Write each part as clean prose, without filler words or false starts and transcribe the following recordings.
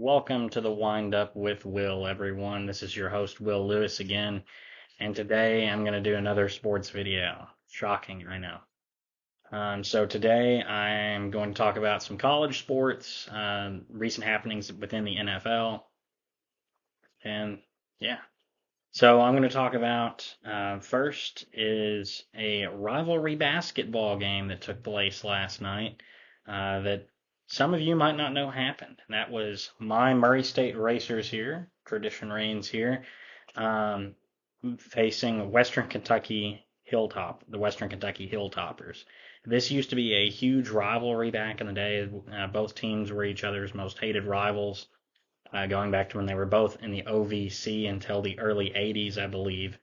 Welcome to the Wind Up with Will, everyone. This is your host, Will Lewis, again, and today I'm going to do another sports video. Shocking, I know. So today I'm going to talk about some college sports, recent happenings within the NFL, and yeah. So I'm going to talk about first is a rivalry basketball game that took place last night that some of you might not know happened. And that was my Murray State Racers here, Tradition Reigns here, um, facing Western Kentucky the Western Kentucky Hilltoppers. This used to be a huge rivalry back in the day. Both teams were each other's most hated rivals, going back to when they were both in the OVC until the early 80s, I believe.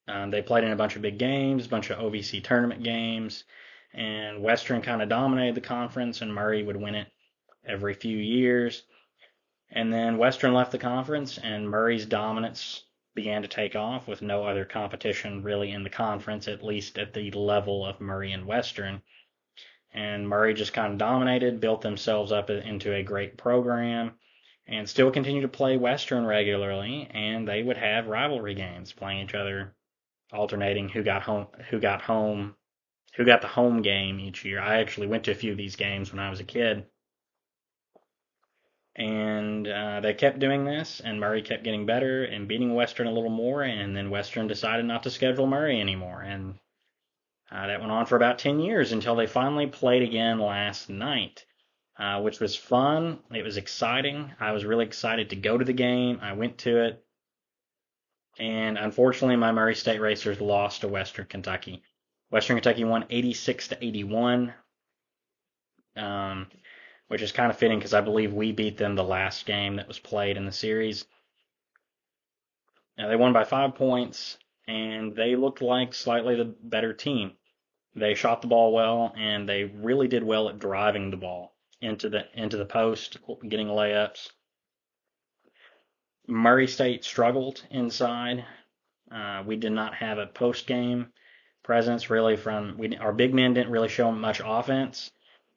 They played in a bunch of big games, a bunch of OVC tournament games, and Western kind of dominated the conference, and Murray would win it every few years. And then Western left the conference, and Murray's dominance began to take off with no other competition really in the conference, at least at the level of Murray and Western. And Murray just kind of dominated, built themselves up into a great program, and still continue to play Western regularly, and they would have rivalry games playing each other, alternating who got the home game each year. I actually went to a few of these games when I was a kid, and they kept doing this, and Murray kept getting better and beating Western a little more, and then Western decided not to schedule Murray anymore, and that went on for about 10 years until they finally played again last night. Which was fun. It was exciting. I was really excited to go to the game. I went to it. And unfortunately, my Murray State Racers lost to Western Kentucky. Western Kentucky won 86-81, which is kind of fitting because I believe we beat them the last game that was played in the series. Now, they won by 5 points, and they looked like slightly the better team. They shot the ball well, and they really did well at driving the ball into the post, getting layups. Murray State struggled inside. We did not have a post game presence really our big men didn't really show much offense,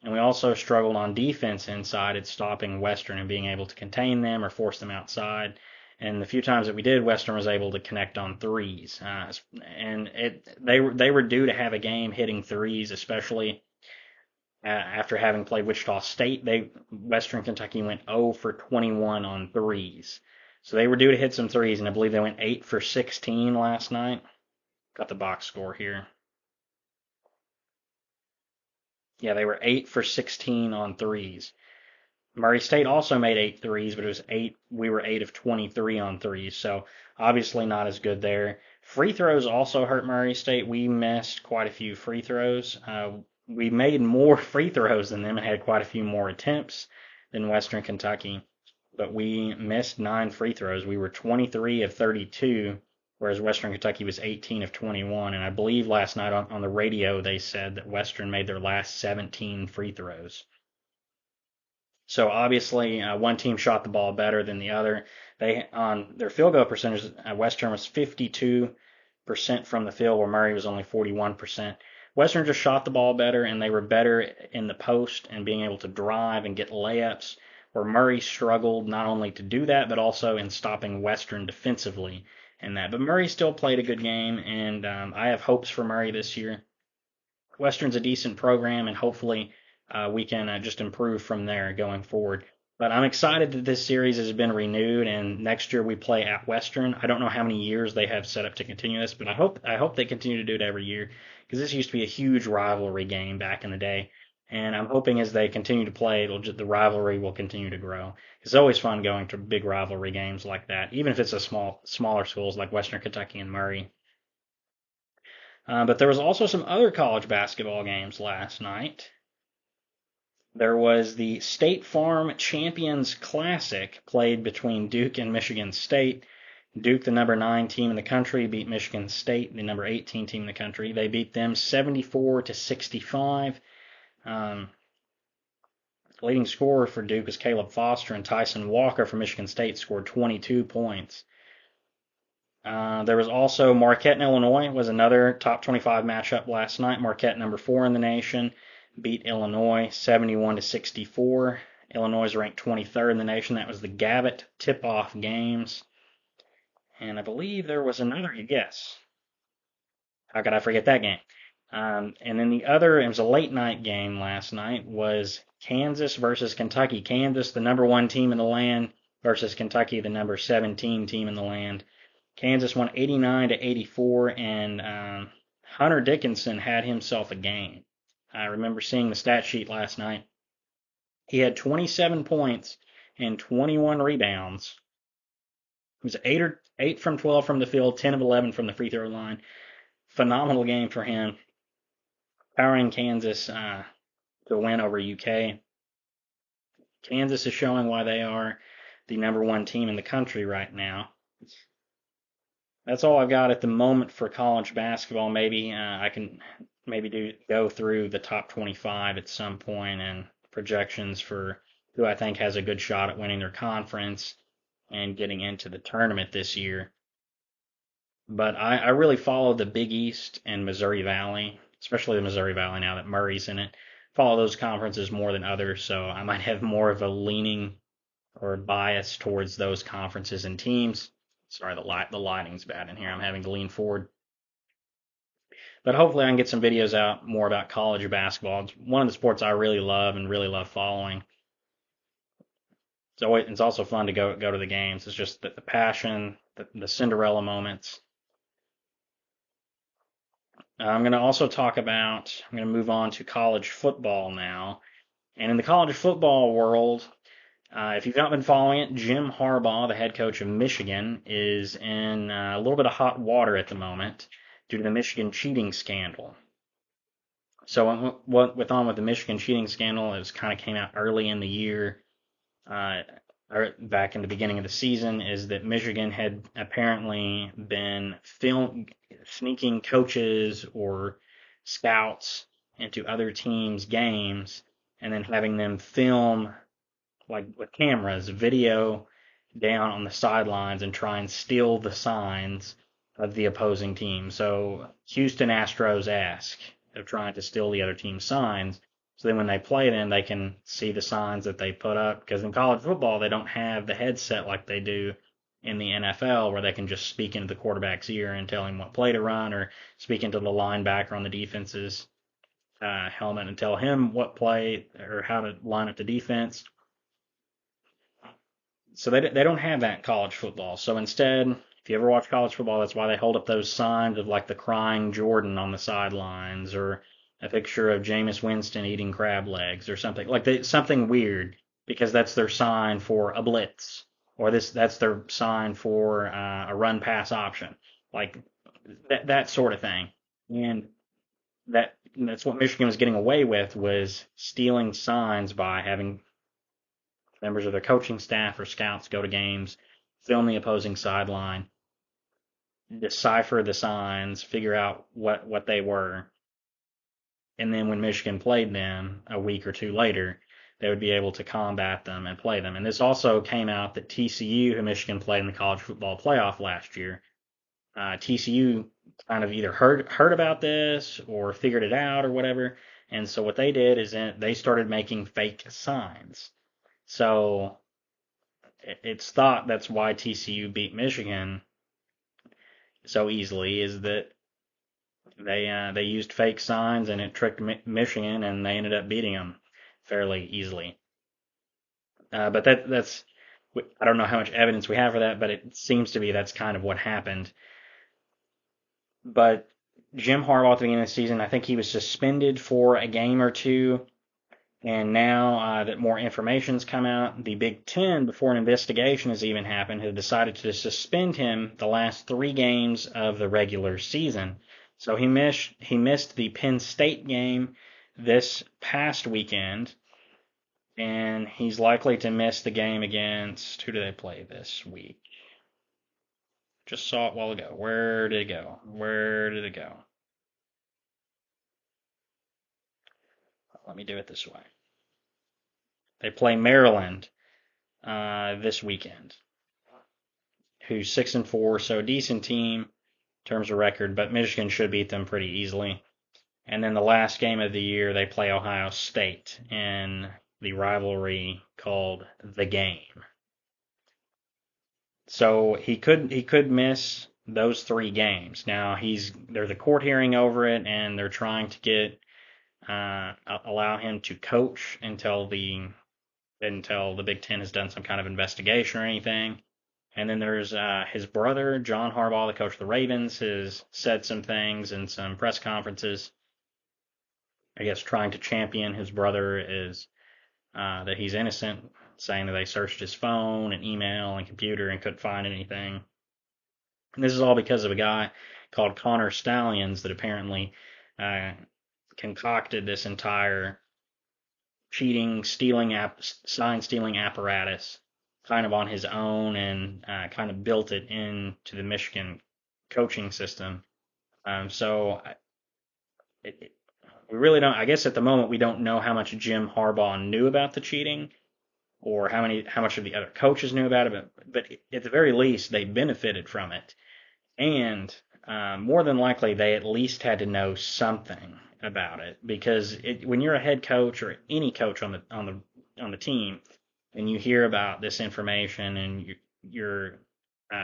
and we also struggled on defense inside at stopping Western and being able to contain them or force them outside. And the few times that we did, Western was able to connect on threes, and they were due to have a game hitting threes, especially after having played Wichita State. Western Kentucky went 0 for 21 on threes. So they were due to hit some threes, and I believe they went 8 for 16 last night. Got the box score here. Yeah, they were 8 for 16 on threes. Murray State also made 8 threes, but it was 8. We were 8 of 23 on threes, so obviously not as good there. Free throws also hurt Murray State. We missed quite a few free throws. We made more free throws than them and had quite a few more attempts than Western Kentucky, but we missed 9 free throws. We were 23 of 32, whereas Western Kentucky was 18 of 21. And I believe last night on the radio they said that Western made their last 17 free throws. So obviously one team shot the ball better than the other. On their field goal percentage, Western was 52% from the field, where Murray was only 41%. Western just shot the ball better, and they were better in the post and being able to drive and get layups, where Murray struggled not only to do that, but also in stopping Western defensively in that. But Murray still played a good game, and I have hopes for Murray this year. Western's a decent program, and hopefully we can just improve from there going forward. But I'm excited that this series has been renewed, and next year we play at Western. I don't know how many years they have set up to continue this, but I hope they continue to do it every year, because this used to be a huge rivalry game back in the day. And I'm hoping as they continue to play, the rivalry will continue to grow. It's always fun going to big rivalry games like that, even if it's smaller schools like Western Kentucky and Murray. But there was also some other college basketball games last night. There was the State Farm Champions Classic played between Duke and Michigan State. Duke, the number 9 team in the country, beat Michigan State, the number 18 team in the country. They beat them 74-65. Leading scorer for Duke was Caleb Foster, and Tyson Walker from Michigan State scored 22 points. There was also Marquette and Illinois was another top 25 matchup last night. Marquette, number 4 in the nation, beat Illinois 71-64 Illinois is ranked 23rd in the nation. That was the Gavitt tip-off games. And I believe there was another, yes. How could I forget that game? And then the other, it was a late night game last night, was Kansas versus Kentucky. Kansas, the number 1 team in the land, versus Kentucky, the number 17 team in the land. Kansas won 89-84, and Hunter Dickinson had himself a game. I remember seeing the stat sheet last night. He had 27 points and 21 rebounds. It was 8 from 12 from the field, 10 of 11 from the free throw line. Phenomenal game for him, powering Kansas to win over UK. Kansas is showing why they are the number 1 team in the country right now. That's all I've got at the moment for college basketball. Maybe I can go through the top 25 at some point and projections for who I think has a good shot at winning their conference and getting into the tournament this year. But I really follow the Big East and Missouri Valley, especially the Missouri Valley now that Murray's in it. Follow those conferences more than others, so I might have more of a leaning or bias towards those conferences and teams. Sorry, the lighting's bad in here. I'm having to lean forward. But hopefully I can get some videos out more about college basketball. It's one of the sports I really love and really love following. So it's also fun to go to the games. It's just the passion, the Cinderella moments. I'm going to also I'm going to move on to college football now. And in the college football world, if you've not been following it, Jim Harbaugh, the head coach of Michigan, is in a little bit of hot water at the moment due to the Michigan cheating scandal. So what with the Michigan cheating scandal, it kind of came out early in the year, or back in the beginning of the season, is that Michigan had apparently been sneaking coaches or scouts into other teams' games and then having them film, like with cameras, video down on the sidelines and try and steal the signs of the opposing team. So Houston Astros-esque of trying to steal the other team's signs. So then when they play them, they can see the signs that they put up. Because in college football, they don't have the headset like they do in the NFL, where they can just speak into the quarterback's ear and tell him what play to run, or speak into the linebacker on the defense's helmet and tell him what play or how to line up the defense. So they don't have that in college football. So instead, if you ever watch college football, that's why they hold up those signs of like the crying Jordan on the sidelines, or a picture of Jameis Winston eating crab legs or something like something weird, because that's their sign for a blitz, or that's their sign for a run pass option, like that sort of thing. And that's what Michigan was getting away with, was stealing signs by having members of their coaching staff or scouts go to games, film the opposing sideline, decipher the signs, figure out what they were, and then when Michigan played them a week or two later, they would be able to combat them and play them. And this also came out that TCU, who Michigan played in the college football playoff last year, TCU kind of either heard about this or figured it out or whatever. And so what they did is they started making fake signs. So it's thought that's why TCU beat Michigan so easily, is that they used fake signs and it tricked Michigan, and they ended up beating them fairly easily. But that's I don't know how much evidence we have for that, but it seems to be that's kind of what happened. But Jim Harbaugh at the beginning of the season, I think he was suspended for a game or two. And now that more information's come out, the Big Ten, before an investigation has even happened, has decided to suspend him the last 3 games of the regular season. So he missed the Penn State game this past weekend, and he's likely to miss the game against, who do they play this week? Just saw it a while ago. Where did it go? Let me do it this way. They play Maryland this weekend, who's 6-4, so a decent team in terms of record, but Michigan should beat them pretty easily. And then the last game of the year, they play Ohio State in the rivalry called The Game. So he could miss those 3 games. Now there's a court hearing over it, and they're trying to get allow him to coach until the Big Ten has done some kind of investigation or anything. And then there's his brother, John Harbaugh, the coach of the Ravens, has said some things in some press conferences. I guess trying to champion his brother is that he's innocent, saying that they searched his phone and email and computer and couldn't find anything. And this is all because of a guy called Connor Stalions that apparently concocted this entire cheating, sign stealing apparatus kind of on his own and kind of built it into the Michigan coaching system. So we really don't. I guess at the moment we don't know how much Jim Harbaugh knew about the cheating, or how much of the other coaches knew about it. But at the very least, they benefited from it, and more than likely they at least had to know something about it, because when you're a head coach or any coach on the team, and you hear about this information and your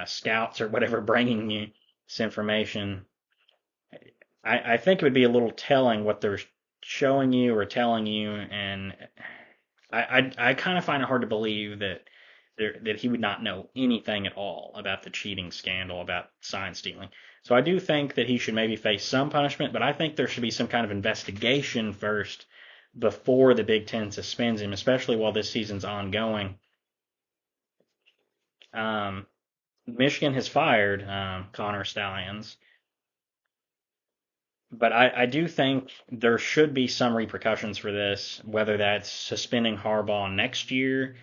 scouts or whatever bringing you this information, I think it would be a little telling what they're showing you or telling you, and I kind of find it hard to believe that he would not know anything at all about the cheating scandal, about sign stealing. So I do think that he should maybe face some punishment, but I think there should be some kind of investigation first before the Big Ten suspends him, especially while this season's ongoing. Michigan has fired Connor Stalions, but I do think there should be some repercussions for this, whether that's suspending Harbaugh next year,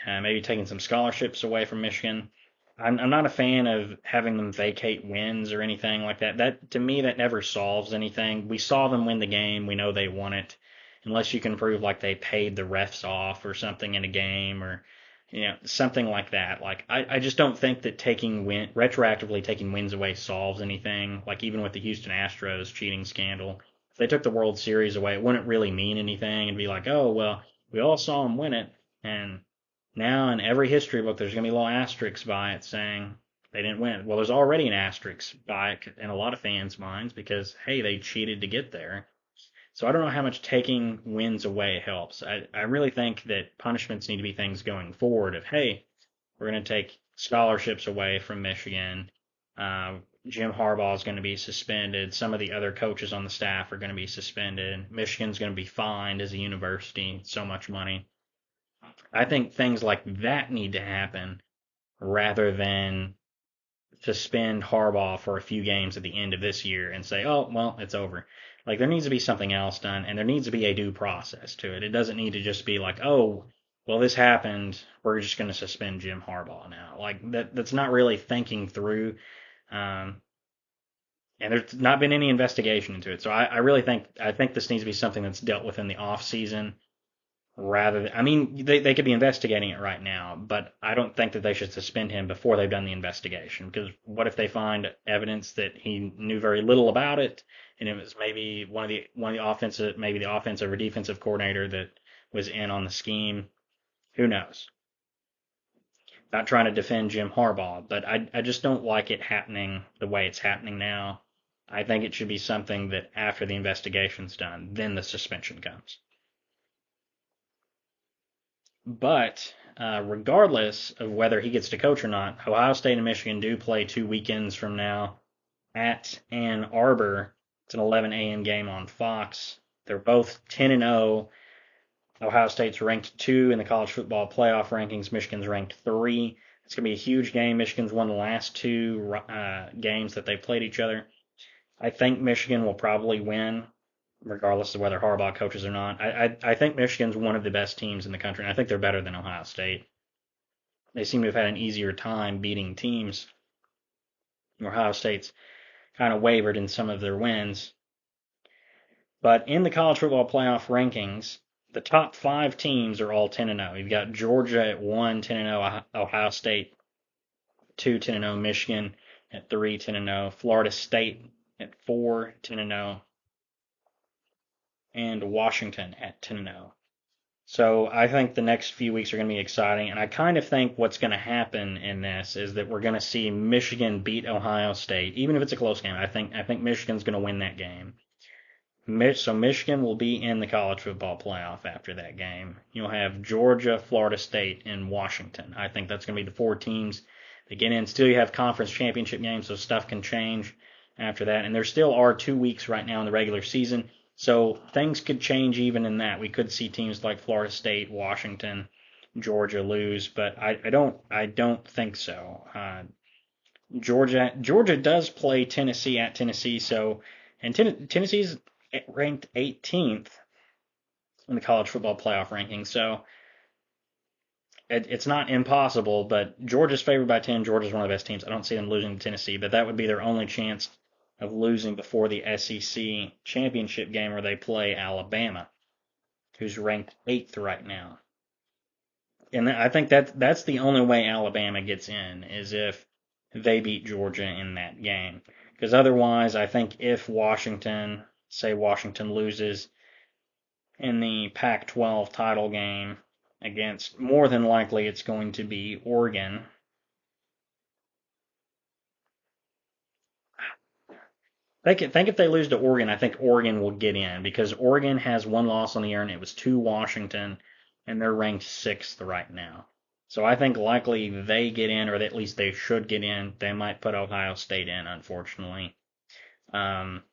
maybe taking some scholarships away from Michigan. I'm not a fan of having them vacate wins or anything like that. That to me, that never solves anything. We saw them win the game. We know they won it, unless you can prove like they paid the refs off or something in a game, or something like that. Like I just don't think that retroactively taking wins away solves anything. Like even with the Houston Astros cheating scandal, if they took the World Series away, it wouldn't really mean anything. It'd be like, oh well, we all saw them win it, and now in every history book there's going to be a little asterisk by it saying they didn't win. Well, there's already an asterisk by it in a lot of fans' minds because, hey, they cheated to get there. So I don't know how much taking wins away helps. I really think that punishments need to be things going forward of, hey, we're going to take scholarships away from Michigan. Jim Harbaugh is going to be suspended. Some of the other coaches on the staff are going to be suspended. Michigan's going to be fined as a university so much money. I think things like that need to happen rather than suspend Harbaugh for a few games at the end of this year and say, oh, well, it's over. Like, there needs to be something else done, and there needs to be a due process to it. It doesn't need to just be like, oh, well, this happened, we're just going to suspend Jim Harbaugh now. Like, that's not really thinking through, and there's not been any investigation into it. So I really think this needs to be something that's dealt with in the off season I mean, they could be investigating it right now, but I don't think that they should suspend him before they've done the investigation. Because what if they find evidence that he knew very little about it, and it was maybe one of the offensive, maybe the offensive or defensive coordinator that was in on the scheme? Who knows? Not trying to defend Jim Harbaugh, but I just don't like it happening the way it's happening now. I think it should be something that after the investigation's done, then the suspension comes. But regardless of whether he gets to coach or not, Ohio State and Michigan do play 2 weekends from now at Ann Arbor. It's an 11 a.m. game on Fox. They're both 10-0. Ohio State's ranked 2 in the college football playoff rankings. Michigan's ranked 3. It's going to be a huge game. Michigan's won the last 2 games that they've played each other. I think Michigan will probably win, regardless of whether Harbaugh coaches or not. I think Michigan's one of the best teams in the country, and I think they're better than Ohio State. They seem to have had an easier time beating teams. Ohio State's kind of wavered in some of their wins. But in the college football playoff rankings, the top 5 teams are all 10-0. You've got Georgia at 1, 10-0, Ohio State 2, 10-0, Michigan at 3, 10-0, Florida State at 4, 10-0, and Washington at 10-0. So I think the next few weeks are going to be exciting, and I kind of think what's going to happen in this is that we're going to see Michigan beat Ohio State, even if it's a close game. I think Michigan's going to win that game. So Michigan will be in the college football playoff after that game. You'll have Georgia, Florida State, and Washington. I think that's going to be the four teams that get in. Still, you have conference championship games, so stuff can change after that. And there still are 2 weeks right now in the regular season, so things could change even in that. We could see teams like Florida State, Washington, Georgia lose, but I don't think so. Georgia does play Tennessee at Tennessee, so and Tennessee's ranked 18th in the college football playoff ranking, so it's not impossible. But Georgia's favored by 10. Georgia's one of the best teams. I don't see them losing to Tennessee, but that would be their only chance of losing before the SEC championship game where they play Alabama, who's ranked 8th right now. And I think that's the only way Alabama gets in is if they beat Georgia in that game. Because otherwise, I think if Washington loses in the Pac-12 title game against, more than likely it's going to be Oregon. Think if they lose to Oregon, I think Oregon will get in because Oregon has one loss on the year and it was to Washington, and they're ranked 6th right now. So I think likely they get in, or at least they should get in. They might put Ohio State in, unfortunately. Um,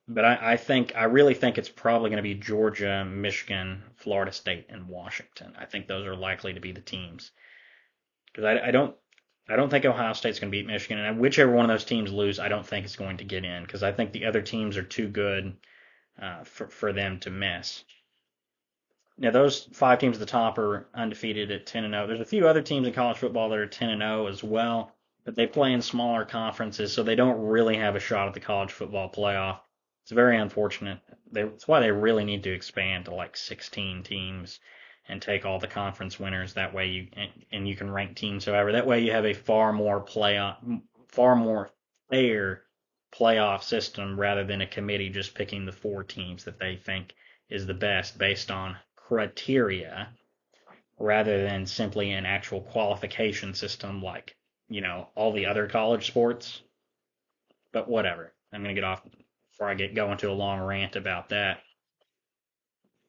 but I really think it's probably going to be Georgia, Michigan, Florida State, and Washington. I think those are likely to be the teams because I don't think Ohio State's going to beat Michigan, and whichever one of those teams lose, I don't think it's going to get in because I think the other teams are too good for them to miss. Now those 5 teams at the top are undefeated at 10-0. There's a few other teams in college football that are 10-0 as well, but they play in smaller conferences, so they don't really have a shot at the college football playoff. It's very unfortunate. That's why they really need to expand to like 16 teams and take all the conference winners. That way you can rank teams. However, that way you have a far more fair playoff system rather than a committee just picking the 4 teams that they think is the best based on criteria rather than simply an actual qualification system like, all the other college sports. But whatever. I'm going to get off before I get going to a long rant about that.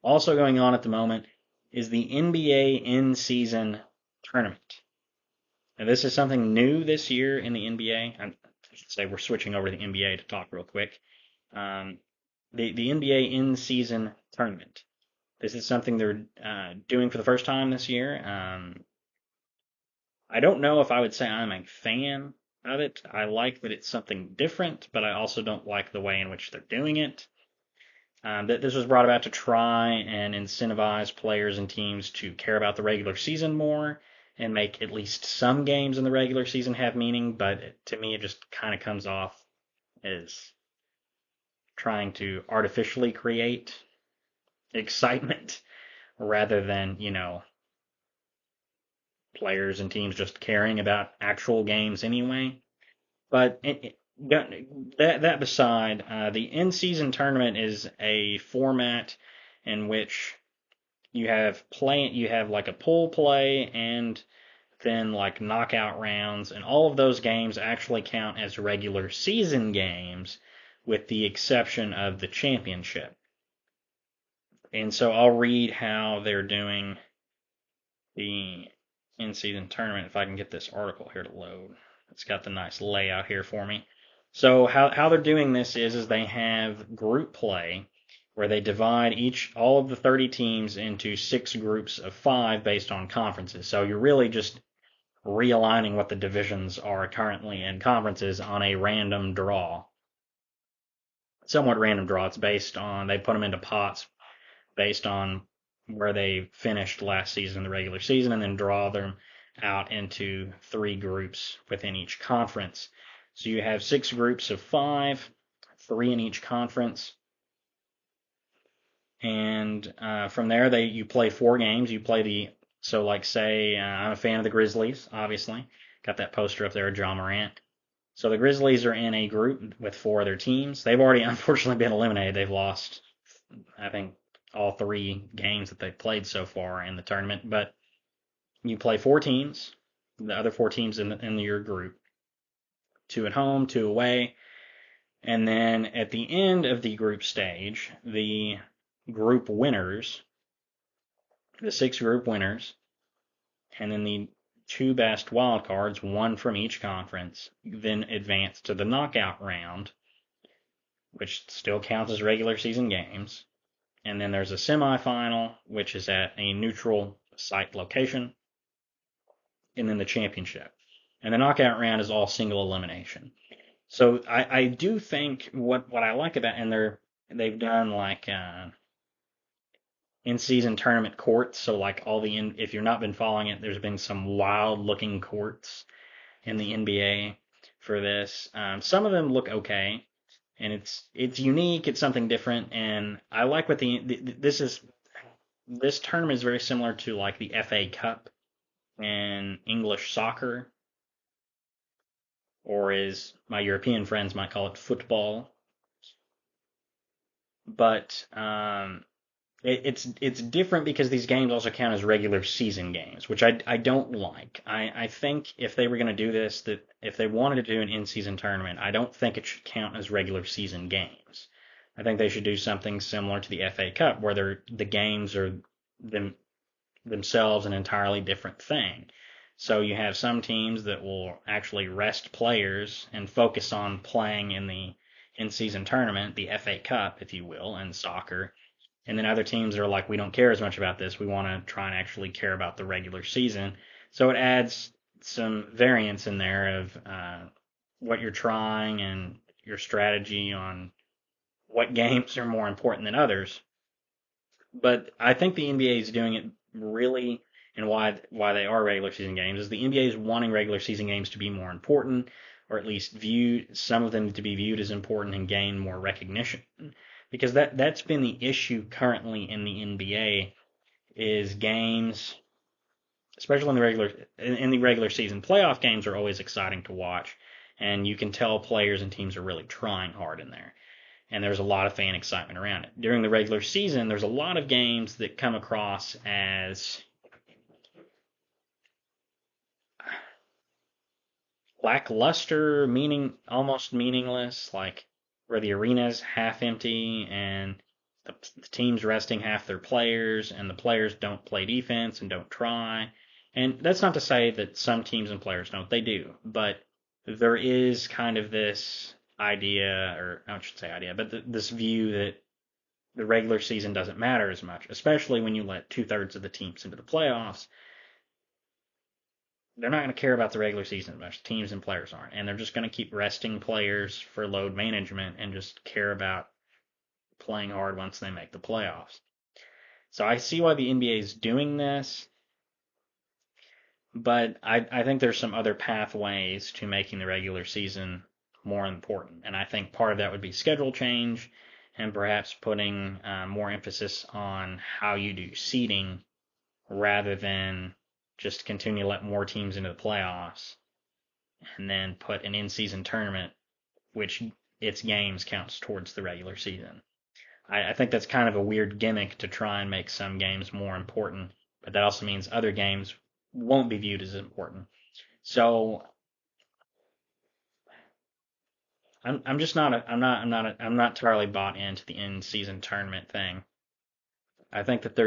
Also going on at the moment is the NBA in-season tournament. Now, this is something new this year in the NBA. I should say we're switching over to the NBA to talk real quick. Um, the NBA in-season tournament. This is something they're doing for the first time this year. I don't know if I would say I'm a fan of it. I like that it's something different, but I also don't like the way in which they're doing it. That this was brought about to try and incentivize players and teams to care about the regular season more and make at least some games in the regular season have meaning, but to me it just kind of comes off as trying to artificially create excitement rather than, players and teams just caring about actual games anyway. But that beside, the in-season tournament is a format in which you have like a pool play and then like knockout rounds, and all of those games actually count as regular season games, with the exception of the championship. And so I'll read how they're doing the in-season tournament if I can get this article here to load. It's got the nice layout here for me. So how they're doing this is they have group play where they divide all of the 30 teams into 6 groups of 5 based on conferences. So you're really just realigning what the divisions are currently in conferences on a random draw. Somewhat random draw. It's based on, they put them into pots based on where they finished last season, the regular season, and then draw them out into 3 groups within each conference. So you have 6 groups of 5, 3 in each conference. And from there, you play 4 games. So like say, I'm a fan of the Grizzlies, obviously. Got that poster up there of Ja Morant. So the Grizzlies are in a group with 4 other teams. They've already unfortunately been eliminated. They've lost, I think, all 3 games that they've played so far in the tournament. But you play 4 teams, the other 4 teams in your group, 2 at home, 2 away, and then at the end of the group stage, the group winners, the 6 group winners, and then the 2 best wild cards, 1 from each conference, then advance to the knockout round, which still counts as regular season games. And then there's a semifinal, which is at a neutral site location, and then the championship. And the knockout round is all single elimination. So I do think what I like about, and they've done like in-season tournament courts. So like if you've not been following it, there's been some wild-looking courts in the NBA for this. Some of them look okay, and it's unique. It's something different, and I like what this tournament is very similar to like the FA Cup in English soccer, or as my European friends might call it, football. But it's different because these games also count as regular season games, which I don't like. I think if they were going to do this, that if they wanted to do an in-season tournament, I don't think it should count as regular season games. I think they should do something similar to the FA Cup, where the games are themselves an entirely different thing. So you have some teams that will actually rest players and focus on playing in the in-season tournament, the FA Cup, if you will, in soccer. And then other teams are like, we don't care as much about this. We want to try and actually care about the regular season. So it adds some variance in there of what you're trying and your strategy on what games are more important than others. But I think the NBA is doing it really, and why they are regular season games is the NBA is wanting regular season games to be more important, or at least some of them to be viewed as important and gain more recognition. Because that's been the issue currently in the NBA is games, especially in the regular season. Playoff games are always exciting to watch, and you can tell players and teams are really trying hard in there, and there's a lot of fan excitement around it. During the regular season, there's a lot of games that come across as lackluster, almost meaningless, like where the arena's half empty and the team's resting half their players, and the players don't play defense and don't try. And that's not to say that some teams and players don't, they do, but there is kind of this idea, or I should say idea, but this view that the regular season doesn't matter as much, especially when you let 2/3 of the teams into the playoffs. They're not going to care about the regular season as much. Teams and players aren't, and they're just going to keep resting players for load management and just care about playing hard once they make the playoffs. So I see why the NBA is doing this, but I think there's some other pathways to making the regular season more important, and I think part of that would be schedule change and perhaps putting more emphasis on how you do seeding rather than just continue to let more teams into the playoffs and then put an in-season tournament, which its games counts towards the regular season. I think that's kind of a weird gimmick to try and make some games more important, but that also means other games won't be viewed as important. So I'm just not I'm not entirely bought into the in-season tournament thing. I think that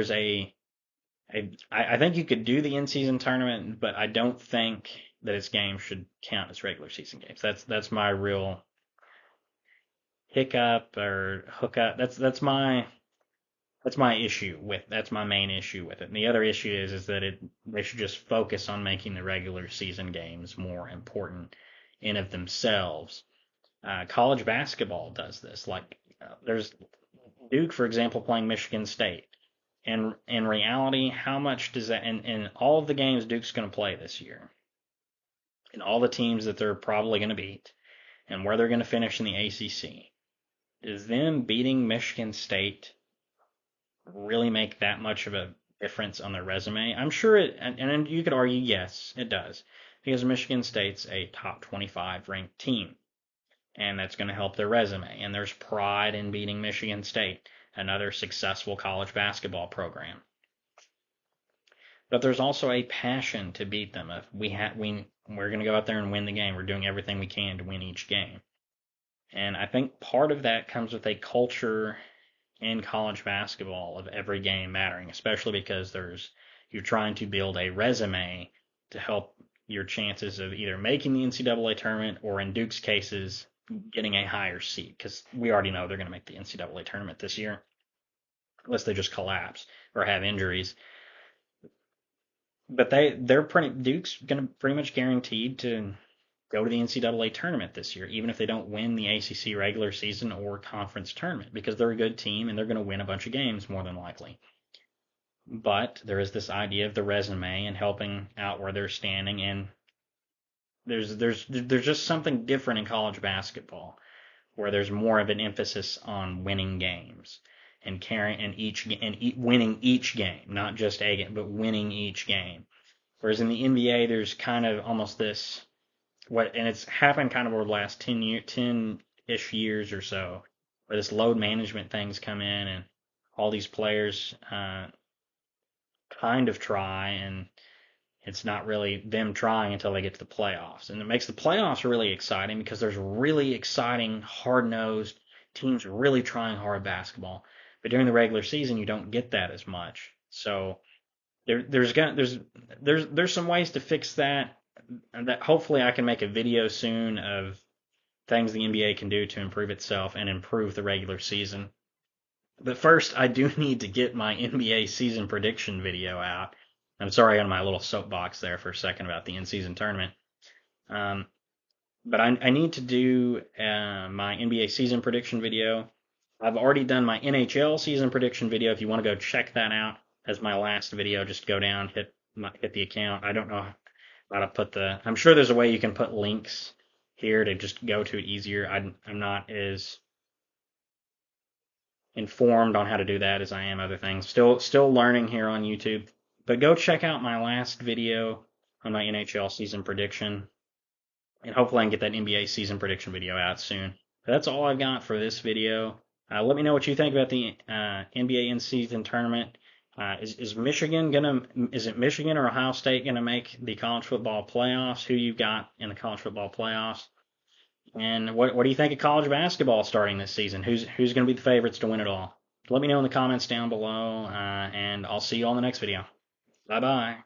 I think you could do the in-season tournament, but I don't think that its games should count as regular season games. That's my real hiccup or hookup. That's my issue with that's my main issue with it. And the other issue is that they should just focus on making the regular season games more important in of themselves. College basketball does this. Like there's Duke, for example, playing Michigan State. And in reality, how much does that in all of the games Duke's going to play this year, and all the teams that they're probably going to beat, and where they're going to finish in the ACC, does them beating Michigan State really make that much of a difference on their resume? I'm sure and you could argue yes, it does, because Michigan State's a top 25 ranked team, and that's going to help their resume, and there's pride in beating Michigan State. another successful college basketball program. But there's also a passion to beat them. If we're going to go out there and win the game. We're doing everything we can to win each game. And I think part of that comes with a culture in college basketball of every game mattering, especially because you're trying to build a resume to help your chances of either making the NCAA tournament or, in Duke's cases, getting a higher seed, because we already know they're going to make the NCAA tournament this year, unless they just collapse or have injuries. But Duke's going to pretty much guaranteed to go to the NCAA tournament this year, even if they don't win the ACC regular season or conference tournament, because they're a good team and they're going to win a bunch of games more than likely. But there is this idea of the resume and helping out where they're standing, and there's just something different in college basketball where there's more of an emphasis on winning games and winning each game, not just a game, but winning each game. Whereas in the NBA, there's kind of almost this and it's happened kind of over the last 10-ish years or so, where this load management thing's come in and all these players kind of try, and it's not really them trying until they get to the playoffs. And it makes the playoffs really exciting because there's really exciting, hard-nosed teams really trying hard basketball. But during the regular season, you don't get that as much. So there's some ways to fix that. And that hopefully I can make a video soon of things the NBA can do to improve itself and improve the regular season. But first, I do need to get my NBA season prediction video out. I'm sorry I got my little soapbox there for a second about the in-season tournament. But I need to do my NBA season prediction video. I've already done my NHL season prediction video. If you want to go check that out as my last video, just go down, hit the account. I don't know how to put I'm sure there's a way you can put links here to just go to it easier. I'm not as informed on how to do that as I am other things. Still learning here on YouTube. But go check out my last video on my NHL season prediction. And hopefully I can get that NBA season prediction video out soon. But that's all I've got for this video. Let me know what you think about the NBA in-season tournament. Is Michigan or Ohio State gonna make the college football playoffs? Who you got in the college football playoffs? And what do you think of college basketball starting this season? Who's gonna be the favorites to win it all? Let me know in the comments down below, and I'll see you on the next video. Bye bye.